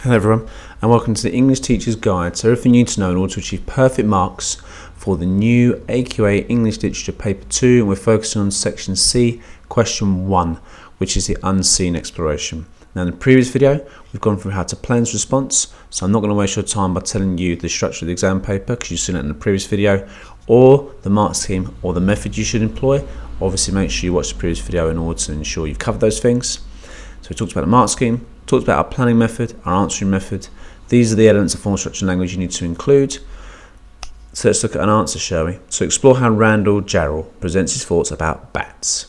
Hello everyone, and welcome to the English Teacher's Guide. So everything you need to know in order to achieve perfect marks for the new AQA English Literature Paper 2, and we're focusing on section C, question 1, which is the unseen exploration. Now in the previous video, we've gone through how to plan this response, so I'm not going to waste your time by telling you the structure of the exam paper, because you've seen it in the previous video, or the mark scheme, or the method you should employ. Obviously make sure you watch the previous video in order to ensure you've covered those things. So we talked about the mark scheme, talked about our planning method, our answering method. These are the elements of formal structure and language you need to include. So let's look at an answer, shall we? So explore how Randall Jarrell presents his thoughts about bats.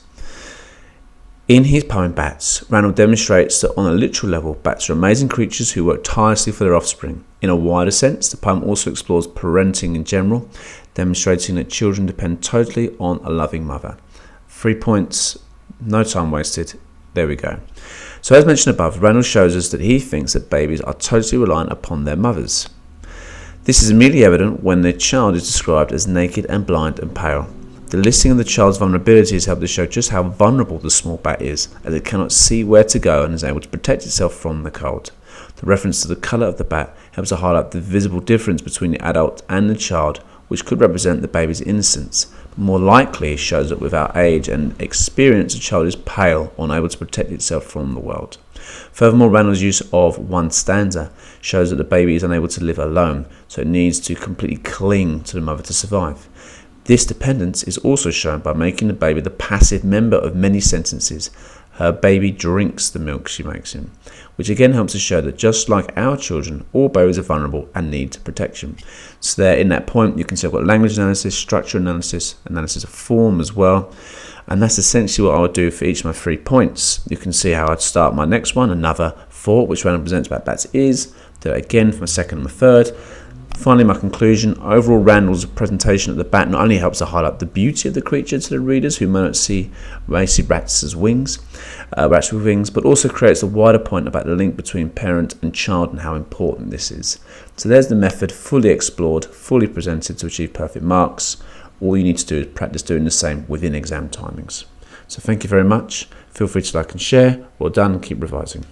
In his poem Bats, Randall demonstrates that on a literal level, bats are amazing creatures who work tirelessly for their offspring. In a wider sense, the poem also explores parenting in general, demonstrating that children depend totally on a loving mother. 3 points, no time wasted. There we go. So as mentioned above, Randall shows us that he thinks that babies are totally reliant upon their mothers. This is immediately evident when the child is described as naked and blind and pale. The listing of the child's vulnerabilities helps to show just how vulnerable the small bat is, as it cannot see where to go and is able to protect itself from the cold. The reference to the colour of the bat helps to highlight the visible difference between the adult and the child, which could represent the baby's innocence. More likely shows that without age and experience, the child is pale, unable to protect itself from the world. Furthermore, Randall's use of one stanza shows that the baby is unable to live alone, so it needs to completely cling to the mother to survive. This dependence is also shown by making the baby the passive member of many sentences. Her baby drinks the milk she makes him, which again helps to show that just like our children, all babies are vulnerable and need protection. So there, in that point, you can see I've got language analysis, structure analysis, analysis of form as well. And that's essentially what I would do for each of my 3 points. You can see how I'd start my next one, another thought, which Randall presents about bats is. Do it again for my second and my third. Finally, my conclusion. Overall, Randall's presentation of the bat not only helps to highlight the beauty of the creature to the readers who may see rats with wings, but also creates a wider point about the link between parent and child and how important this is. So there's the method fully explored, fully presented to achieve perfect marks. All you need to do is practice doing the same within exam timings. So thank you very much. Feel free to like and share. Well done. Keep revising.